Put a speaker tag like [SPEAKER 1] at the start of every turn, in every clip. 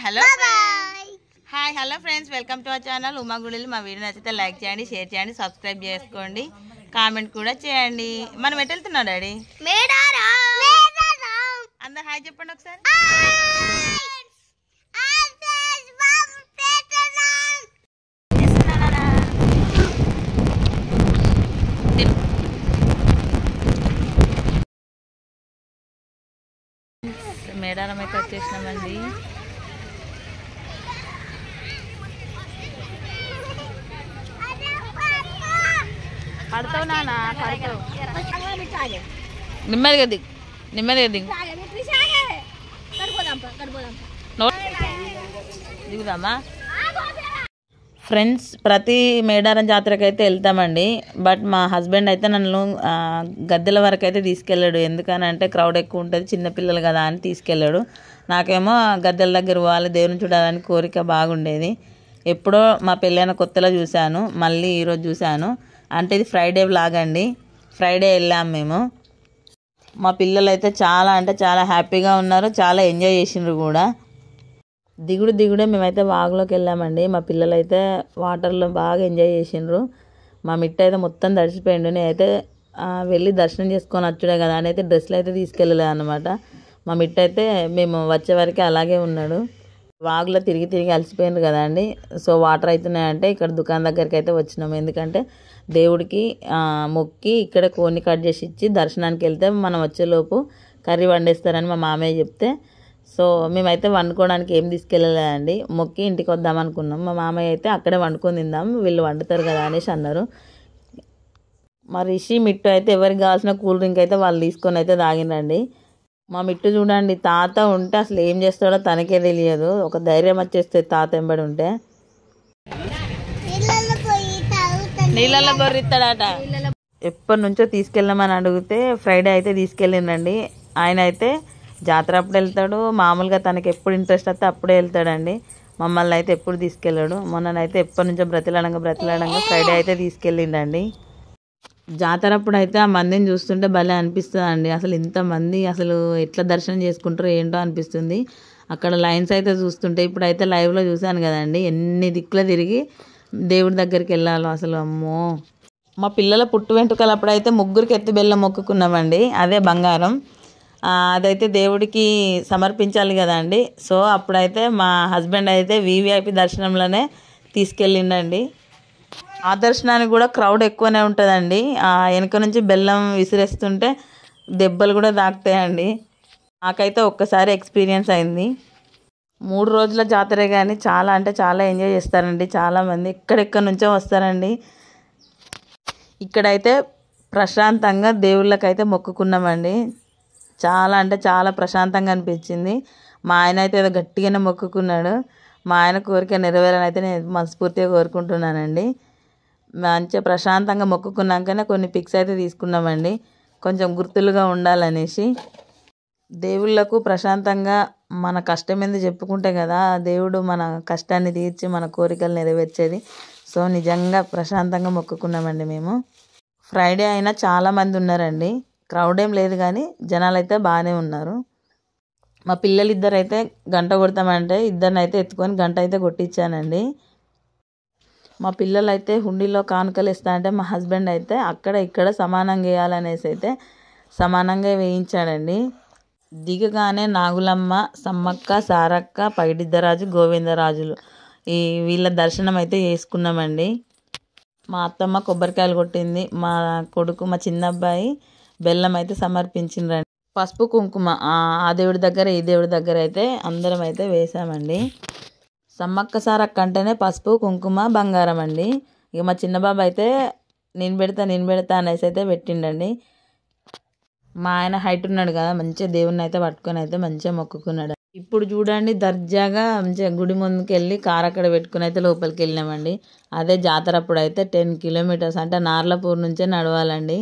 [SPEAKER 1] Hello friends, welcome to our channel Uma గుడిలు. మా video నచ్చితే లైక్ చేయండి, షేర్ చేయండి, సబ్స్క్రైబ్ చేసుకోండి, కామెంట్ కూడా చేయండి. మనం ఎటు వెళ్తున్నాం డాడీ? అందరు హాయ్ చెప్పండి ఒకసారి. మేడారం అయితే వచ్చేసినామండి. పడతావు నాన్న, పడతావు. నెమ్మదిగా దిగు, నెమ్మదిగా దిగు. దిగుదామా ఫ్రెండ్స్? ప్రతి మేడారం జాతరకి అయితే వెళ్తామండి. బట్ మా హస్బెండ్ అయితే నన్ను గద్దెల వరకు అయితే తీసుకెళ్ళాడు. ఎందుకనంటే క్రౌడ్ ఎక్కువ ఉంటుంది, చిన్నపిల్లలు కదా అని తీసుకెళ్ళాడు. నాకేమో గద్దెల దగ్గర పోవాలి, దేవుని చూడాలని కోరిక బాగుండేది. ఎప్పుడో మా పెళ్ళైన కొత్తలో చూశాను, మళ్ళీ ఈరోజు చూశాను. అంటే ఇది ఫ్రైడే వ్లాగ్ అండి. ఫ్రైడే వెళ్ళాము మేము. మా పిల్లలు అయితే చాలా అంటే చాలా హ్యాపీగా ఉన్నారు, చాలా ఎంజాయ్ చేసిండ్రు కూడా. దిగుడే మేమైతే వాగులోకి వెళ్ళామండి. మా పిల్లలు అయితే వాటర్లో బాగా ఎంజాయ్ చేసిండ్రు. మా మిట్ట అయితే మొత్తం తడిసిపోయిండు. నేనైతే వెళ్ళి దర్శనం చేసుకొని వచ్చుడే కదా అని అయితే డ్రెస్సులు అయితే తీసుకెళ్ళలేదు అనమాట. మా మిట్ట అయితే మేము వచ్చే వరకు అలాగే ఉన్నాడు. వాగులో తిరిగి అలసిపోయిండ్రు కదా అండి. సో వాటర్ అవుతున్నాయంటే ఇక్కడ దుకాణం దగ్గరికి అయితే వచ్చినాము. ఎందుకంటే దేవుడికి మొక్కి ఇక్కడ కోడిని కట్ చేసి ఇచ్చి దర్శనానికి వెళ్తే మనం వచ్చేలోపు కర్రీ వండేస్తారని మా మామయ్య చెప్తే, సో మేమైతే వండుకోవడానికి ఏం తీసుకెళ్ళలేదండి. మొక్కి ఇంటికి వద్దాం అనుకున్నాం. మా మామయ్య అయితే అక్కడే వండుకొని తిందాం, వీళ్ళు వండుతారు కదా అనేసి అన్నారు. మా రిషి మిట్టు అయితే ఎవరికి కావాల్సిన కూల్ డ్రింక్ అయితే వాళ్ళు తీసుకొని అయితే తాగిండండి. మా మిట్టు చూడండి, తాత ఉంటే అసలు ఏం చేస్తాడో తనకే తెలియదు. ఒక ధైర్యం వచ్చేస్తుంది తాత ఎంబడి ఉంటే. నీళ్ళల్లో గొర్రిస్తాడట. ఎప్పటి నుంచో తీసుకెళ్ళమని అడిగితే ఫ్రైడే అయితే తీసుకెళ్ళిండండి. ఆయన అయితే జాతర అప్పుడు వెళ్తాడు, మామూలుగా తనకి ఎప్పుడు ఇంట్రెస్ట్ వస్తే అప్పుడే వెళ్తాడండి. మమ్మల్ని అయితే ఎప్పుడు తీసుకెళ్ళాడు. మొన్ననైతే ఎప్పటి నుంచో బ్రతిలాడంగా ఫ్రైడే అయితే తీసుకెళ్ళిండండి. జాతర అప్పుడు అయితే ఆ మందిని చూస్తుంటే భలే అనిపిస్తుంది అండి. అసలు ఇంతమంది అసలు ఎట్లా దర్శనం చేసుకుంటారో ఏంటో అనిపిస్తుంది. అక్కడ లైన్స్ అయితే చూస్తుంటే ఇప్పుడైతే లైవ్లో చూశాను కదండి, ఎన్ని దిక్కులు తిరిగి దేవుడి దగ్గరికి వెళ్ళాలో అసలు. అమ్మో, మా పిల్లల పుట్టు వెంట్రుకలు అప్పుడైతే ముగ్గురికి ఎత్తి బెల్లం మొక్కుకున్నామండి. అదే బంగారం, అదైతే దేవుడికి సమర్పించాలి కదా అండి. సో అప్పుడైతే మా హస్బెండ్ అయితే వివిఐపి దర్శనంలోనే తీసుకెళ్ళిండండి. ఆ దర్శనానికి కూడా క్రౌడ్ ఎక్కువనే ఉంటుందండి. వెనక నుంచి బెల్లం విసిరేస్తుంటే దెబ్బలు కూడా తాకుతాయండి. నాకైతే ఒక్కసారి ఎక్స్పీరియన్స్ అయింది. 3 రోజుల జాతరే కానీ చాలా అంటే చాలా ఎంజాయ్ చేస్తారండి. చాలామంది ఎక్కడెక్కడి నుంచో వస్తారండి. ఇక్కడైతే ప్రశాంతంగా దేవుళ్ళకైతే మొక్కుకున్నామండి. చాలా అంటే చాలా ప్రశాంతంగా అనిపించింది. మా ఆయన అయితే ఏదో గట్టిగానే మొక్కుకున్నాడు. మా ఆయన కోరిక నెరవేరాలని అయితే నేను మనస్ఫూర్తిగా కోరుకుంటున్నానండి. మంచిగా ప్రశాంతంగా మొక్కుకున్నాకనే కొన్ని పిక్స్ అయితే తీసుకున్నామండి, కొంచెం గుర్తులుగా ఉండాలనేసి. దేవుళ్ళకు ప్రశాంతంగా మన కష్టం ఏంది చెప్పుకుంటే కదా దేవుడు మన కష్టాన్ని తీర్చి మన కోరికలు నెరవేర్చేది. సో నిజంగా ప్రశాంతంగా మొక్కుకున్నామండి మేము. ఫ్రైడే అయినా చాలామంది ఉన్నారండి, క్రౌడ్ ఏం లేదు కానీ జనాలు అయితే బాగానే ఉన్నారు. మా పిల్లలు ఇద్దరైతే గంట కొడతామంటే ఇద్దరినైతే ఎత్తుకొని గంట అయితే కొట్టించానండి. మా పిల్లలు అయితే హుండీలో కానుకలు ఇస్తా అంటే మా హస్బెండ్ అయితే అక్కడ ఇక్కడ సమానంగా వేయాలనేసి అయితే సమానంగా వేయించాడండి. దిగగానే నాగులమ్మ, సమ్మక్క, సారక్క, పైడిద్దరాజు, గోవిందరాజులు వీళ్ళ దర్శనం అయితే చేసుకున్నామండి. మా అత్తమ్మ కొబ్బరికాయలు కొట్టింది, మా కొడుకు మా చిన్న అబ్బాయి బెల్లం అయితే సమర్పించిండ్రండి. పసుపు కుంకుమ ఆ దేవుడి దగ్గర ఈ దేవుడి దగ్గర అయితే అందరం అయితే వేసామండి. సమ్మక్క సారక్క అంటేనే పసుపు కుంకుమ బంగారం అండి. ఇక మా చిన్న బాబు అయితే నేను పెడతా అనేసి అయితే పెట్టిండండి. మా ఆయన హైట్ ఉన్నాడు కదా, మంచిగా దేవుడిని అయితే పట్టుకొని అయితే మంచిగా మొక్కుకున్నాడు. ఇప్పుడు చూడండి దర్జాగా మంచిగా గుడి ముందుకు వెళ్ళి కారు అక్కడ పెట్టుకుని అయితే లోపలికి వెళ్ళినామండి. అదే జాతర అప్పుడు అయితే 10 కిలోమీటర్స్ అంటే నార్లపూర్ నుంచే నడవాలండి.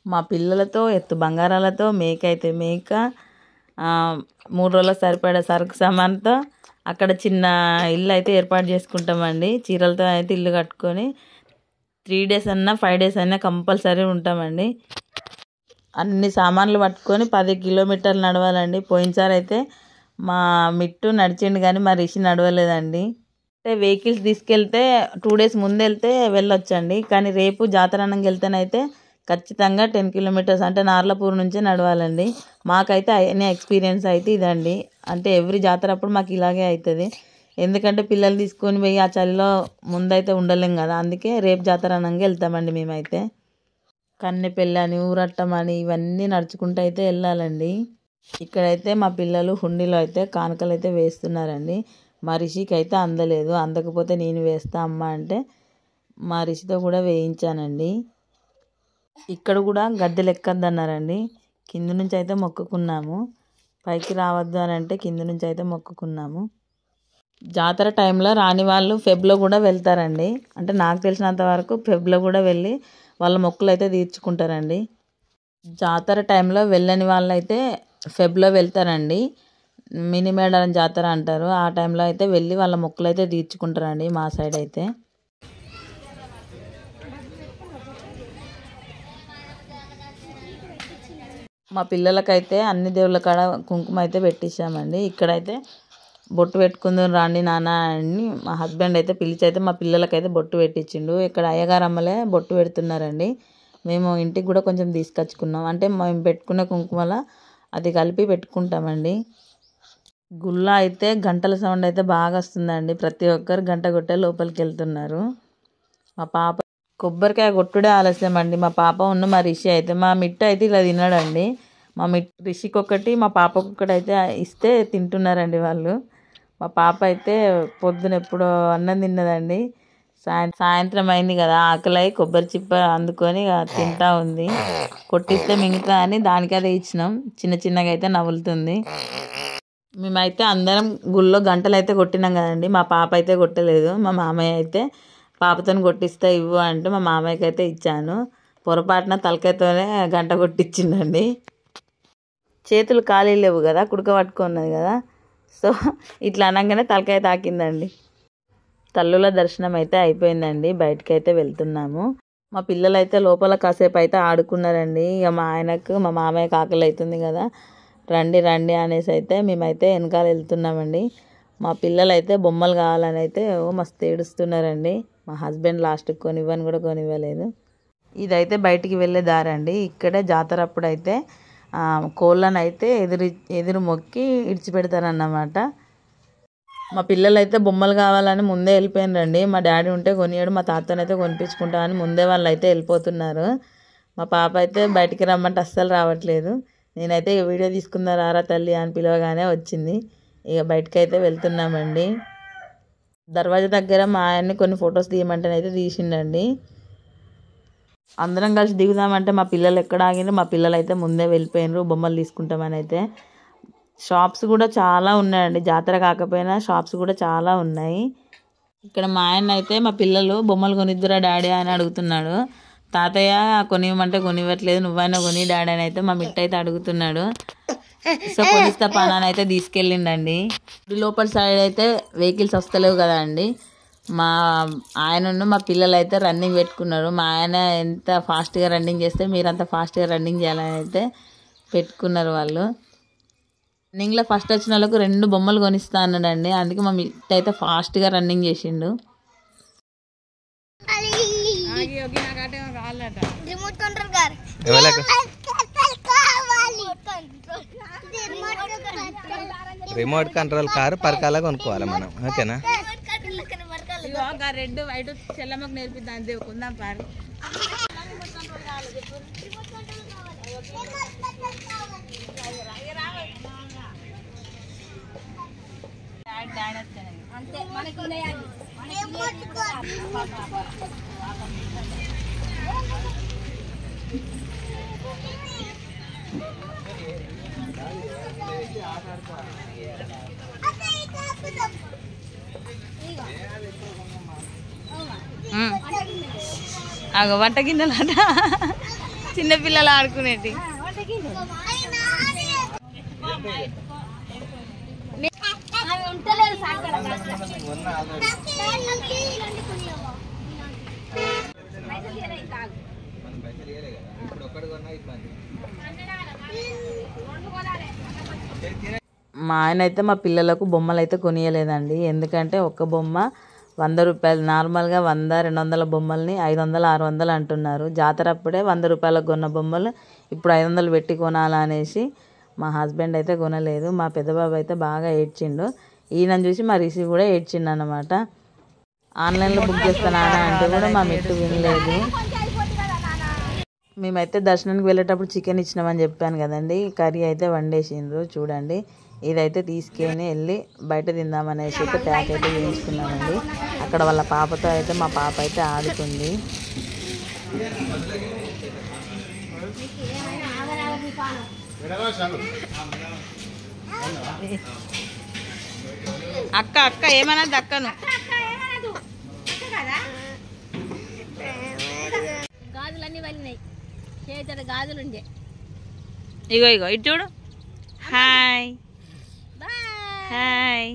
[SPEAKER 1] మా పిల్లలతో ఎత్తు బంగారాలతో మేక 3 రోజులకు సరిపడా సరుకు సామాన్తో అక్కడ చిన్న ఇల్లు అయితే ఏర్పాటు చేసుకుంటామండి. చీరలతో అయితే ఇల్లు కట్టుకొని 3 days అన్నా 5 days అయినా కంపల్సరీ ఉంటామండి. అన్ని సామాన్లు పట్టుకొని 10 కిలోమీటర్లు నడవాలండి. పోయినసారి అయితే మా మిట్టు నడిచిండు కానీ మా రిషి నడవలేదండి. అంటే వెహికల్స్ తీసుకెళ్తే 2 days ముందు వెళ్తే వెళ్ళొచ్చండి. కానీ రేపు జాతరనంగా వెళ్తేనైతే ఖచ్చితంగా 10 kilometers అంటే నార్లపూర్ నుంచే నడవాలండి. మాకైతే అయిన ఎక్స్పీరియన్స్ అయితే ఇదండి. అంటే ఎవ్రీ జాతర అప్పుడు మాకు ఇలాగే అవుతుంది. ఎందుకంటే పిల్లలు తీసుకొని పోయి ఆ చలిలో ముందైతే ఉండలేం కదా. అందుకే రేపు జాతరనంగా వెళ్తామండి మేమైతే. కన్నెపల్లి అని ఊరట్టం అని ఇవన్నీ నడుచుకుంటూ అయితే వెళ్ళాలండి. ఇక్కడైతే మా పిల్లలు హుండీలో అయితే కానుకలు అయితే వేస్తున్నారండి. మా రిషికి అయితే అందలేదు. అందకపోతే నేను వేస్తా అమ్మ అంటే మా రిషితో కూడా వేయించానండి. ఇక్కడ కూడా గద్దెలు ఎక్కద్దన్నారండి. కింద నుంచి అయితే మొక్కుకున్నాము. పైకి రావద్దు అని అంటే కింద నుంచి అయితే మొక్కుకున్నాము. జాతర టైంలో రాని వాళ్ళు ఫెబ్లో కూడా వెళ్తారండి. అంటే నాకు తెలిసినంత వరకు ఫెబ్లో కూడా వెళ్ళి వాళ్ళ మొక్కులు అయితే తీర్చుకుంటారండి. జాతర టైంలో వెళ్ళని వాళ్ళు అయితే ఫెబ్లో వెళ్తారండి. మినీ మేడారం జాతర అంటారు. ఆ టైంలో అయితే వెళ్ళి వాళ్ళ మొక్కులు అయితే తీర్చుకుంటారండి మా సైడ్ అయితే. మా పిల్లలకైతే అన్ని దేవుళ్ళ కాడ కుంకుమ అయితే పెట్టించామండి. ఇక్కడైతే బొట్టు పెట్టుకుందాం రాండి నాన్న అని మా హస్బెండ్ అయితే పిలిచి అయితే మా పిల్లలకైతే బొట్టు పెట్టించిండు. ఇక్కడ అయ్యగారు అమ్మలే బొట్టు పెడుతున్నారండి. మేము ఇంటికి కూడా కొంచెం తీసుకొచ్చుకున్నాం. అంటే మేము పెట్టుకున్న కుంకుమల అది కలిపి పెట్టుకుంటామండి. గుళ్ళ అయితే గంటల సౌండ్ అయితే బాగా వస్తుందండి. ప్రతి ఒక్కరు గంట కొట్టే లోపలికి వెళ్తున్నారు. మా పాప కొబ్బరికాయ కొట్టుడే ఆలస్యం అండి. మా పాప మా రిషి అయితే మా మిట్టు అయితే ఇలా తినడండి. మా రిషికి ఒకటి మా పాపకు ఒకటి అయితే ఇస్తే తింటున్నారండి వాళ్ళు. మా పాప అయితే పొద్దున ఎప్పుడో అన్నం తిన్నదండి. సాయంత్రం అయింది కదా, ఆకలి కొబ్బరి చిప్ప అందుకొని తింటా ఉంది. కొట్టిస్తే మిగతా అని దానికి అదే ఇచ్చినాం. చిన్న చిన్నగా అయితే నవ్వులుతుంది. మేమైతే అందరం గుళ్ళో గంటలు అయితే కొట్టినాం కదండి. మా పాప అయితే కొట్టలేదు. మా మామయ్య అయితే పాపతో కొట్టిస్తే ఇవ్వు అంటూ మా మామయ్యకి అయితే ఇచ్చాను. పొరపాటున తలకాయతోనే గంట కొట్టించిందండి. చేతులు ఖాళీ లేవు కదా, కుడక పట్టుకున్నది కదా. సో ఇట్లా అనగానే తలకాయ తాకిందండి. తల్లుల దర్శనం అయితే అయిపోయిందండి. బయటకు అయితే వెళ్తున్నాము. మా పిల్లలు అయితే లోపల కాసేపు అయితే ఆడుకున్నారండి. ఇక మా ఆయనకు మా మామయ్యకి ఆకలి అవుతుంది కదా, రండి రండి అనేసి అయితే మేమైతే వెనకాల వెళ్తున్నామండి. మా పిల్లలు అయితే బొమ్మలు కావాలని అయితే మస్తు ఏడుస్తున్నారండి. మా హస్బెండ్ లాస్ట్కి కొనివ్వని కూడా కొనివ్వలేదు. ఇదైతే బయటికి వెళ్ళే దారండి. ఇక్కడే జాతర అప్పుడు అయితే కోళ్ళను అయితే ఎదురు మొక్కి ఇడిచిపెడతారన్నమాట. మా పిల్లలు అయితే బొమ్మలు కావాలని ముందే వెళ్ళిపోయినారండి. మా డాడీ ఉంటే కొనియాడు, మా తాతనైతే కొనిపించుకుంటా అని ముందే వాళ్ళు అయితే వెళ్ళిపోతున్నారు. మా పాప అయితే బయటికి రమ్మంటే అస్సలు రావట్లేదు. నేనైతే వీడియో తీసుకుందా రారా తల్లి అని పిలవగానే వచ్చింది. ఇక బయటకు అయితే వెళ్తున్నామండి. దర్వాజా దగ్గర మా ఆయన్ని కొన్ని ఫొటోస్ తీయమంటేనైతే తీసిండండి. అందరం కలిసి దిగుదామంటే మా పిల్లలు ఎక్కడ ఆగినారు. మా పిల్లలు అయితే ముందే వెళ్ళిపోయినారు బొమ్మలు తీసుకుంటామని అయితే. షాప్స్ కూడా చాలా ఉన్నాయండి. జాతర కాకపోయినా షాప్స్ కూడా చాలా ఉన్నాయి. ఇక్కడ మా ఆయన అయితే మా పిల్లలు బొమ్మలు కొనిద్దురా డాడీ అని అడుగుతున్నాడు. తాతయ్య కొనివ్వమంటే కొనివ్వట్లేదు, నువ్వైనా కొని డాడీ అని అయితే మా మిట్ట అయితే అడుగుతున్నాడు. సో కొనిస్తా పానాన్ని అయితే తీసుకెళ్ళిండండి. లోపల సైడ్ అయితే వెహికల్స్ వస్తలేవు కదా అండి. మా ఆయన మా పిల్లలు అయితే రన్నింగ్ పెట్టుకున్నారు. మా ఆయన ఎంత ఫాస్ట్గా రన్నింగ్ చేస్తే మీరంత ఫాస్ట్గా రన్నింగ్ చేయాలని అయితే పెట్టుకున్నారు వాళ్ళు. రన్నింగ్లో ఫస్ట్ వచ్చిన వాళ్ళకు 2 బొమ్మలు కొనిస్తా అన్నాడండి. అందుకే మా మిట్ట అయితే ఫాస్ట్గా రన్నింగ్ చేసిండు.
[SPEAKER 2] రిమోట్ కంట్రోల్ కారు పరకాల కొనుక్కోవాలి మనం, ఓకేనా?
[SPEAKER 1] రెడ్ వైట్ చెల్లమ్మకు నేర్పిద్దాం దేవుకుందాం పారు. అగో వంట గిన్నెలాట చిన్నపిల్లలు ఆడుకునేటి. మా ఆయన అయితే మా పిల్లలకు బొమ్మలు అయితే కొనియలేదండి. ఎందుకంటే ఒక్క బొమ్మ 100 రూపాయలు. నార్మల్గా 100, 200 బొమ్మల్ని 500, 600 అంటున్నారు. జాతర అప్పుడే 100 రూపాయలకు కొన్న బొమ్మలు ఇప్పుడు 500 పెట్టి కొనాలా అనేసి మా హస్బెండ్ అయితే కొనలేదు. మా పెద్దబాబు అయితే బాగా ఏడ్చిండు. ఈయనను చూసి మా రిషి కూడా ఏడ్చిండు అన్నమాట. ఆన్లైన్లో బుక్ చేస్తానా అంటే కూడా మా మెట్టు వినలేదు. మేమైతే దర్శనానికి వెళ్ళేటప్పుడు చికెన్ ఇచ్చినామని చెప్పాను కదండి. కర్రీ అయితే వండేసిండ్రు చూడండి. ఇదైతే తీసుకొని వెళ్ళి బయట తిందామనేసి అయితే ప్యాక్ అయితే చేయించుకున్నామండి. అక్కడ వాళ్ళ పాపతో అయితే మా పాప అయితే ఆడుతుంది. అక్క అక్క ఏమన్నా దక్కను.
[SPEAKER 3] గాజులన్నీ వలినాయి, చేతుల గాజులుండే.
[SPEAKER 1] ఇగో ఇగో ఇటు చూడు. Hi hi.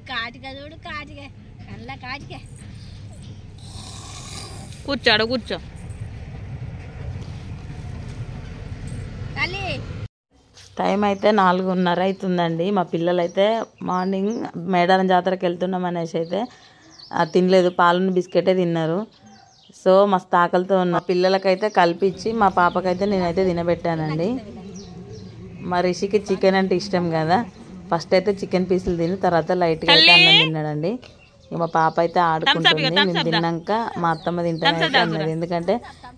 [SPEAKER 3] కాటిక చూడు, కాటిక కళ్ళ కాటిక.
[SPEAKER 1] కూర్చోడు కూర్చో.
[SPEAKER 3] తల్లి
[SPEAKER 1] టైం అయితే 4:30 అవుతుందండి. మా పిల్లలు అయితే మార్నింగ్ మేడారం జాతరకి వెళ్తున్నాం అనేసి అయితే తినలేదు. పాలను బిస్కెటే తిన్నారు. సో మస్తు ఆకలితో ఉన్న పిల్లలకైతే కల్పించి మా పాపకైతే నేనైతే తినబెట్టానండి. మా రిషికి చికెన్ అంటే ఇష్టం కదా. ఫస్ట్ అయితే చికెన్ పీసులు తిని తర్వాత లైట్గా అయితే అన్నం తిన్నాడండి. మా పాప అయితే ఆడుకుంటుంది. మేము తిన్నాక మా అత్తమ్మ తింటానైతే అన్నది. ఎందుకంటే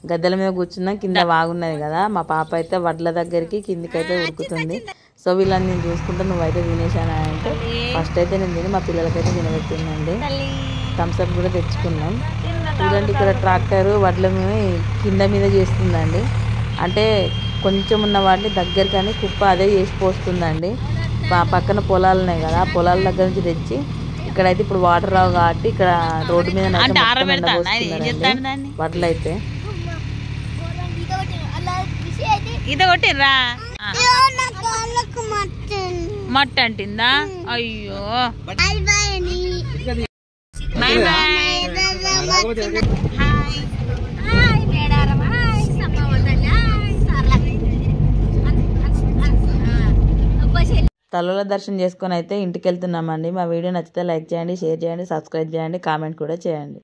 [SPEAKER 1] గద్దెల మీద కూర్చున్నాం, కింద వాగున్నది కదా. మా పాప అయితే వడ్ల దగ్గరికి కిందికైతే ఉరుకుతుంది. సో వీళ్ళని నేను చూసుకుంటా నువ్వైతే తినేసాను అంటే ఫస్ట్ అయితే నేను తిని మా పిల్లలకైతే తినబెట్టిందండి. థమ్స్అప్ కూడా తెచ్చుకున్నాం. చూడండి ఇక్కడ ట్రాక్టర్ వడ్లని కింద మీద చేస్తుందండి. అంటే కొంచెం ఉన్న వాటిని దగ్గర కానీ కుప్ప అదే చేసి పోస్తుందండి. పక్కన పొలాలు ఉన్నాయి కదా, పొలాల దగ్గర నుంచి తెచ్చి ఇక్కడైతే ఇప్పుడు వాటర్ రావు కాబట్టి ఇక్కడ రోడ్డు మీద వడ్లు అయితే
[SPEAKER 3] ఇది కొట్టిర్రా.
[SPEAKER 1] మట్ట అంటిందా? అయ్యో తల్లుల దర్శనం చేసుకొని అయితే ఇంటికి వెళ్తున్నామండి. మా వీడియో నచ్చితే లైక్ చేయండి, షేర్ చేయండి, సబ్స్క్రైబ్ చేయండి, కామెంట్ కూడా చేయండి.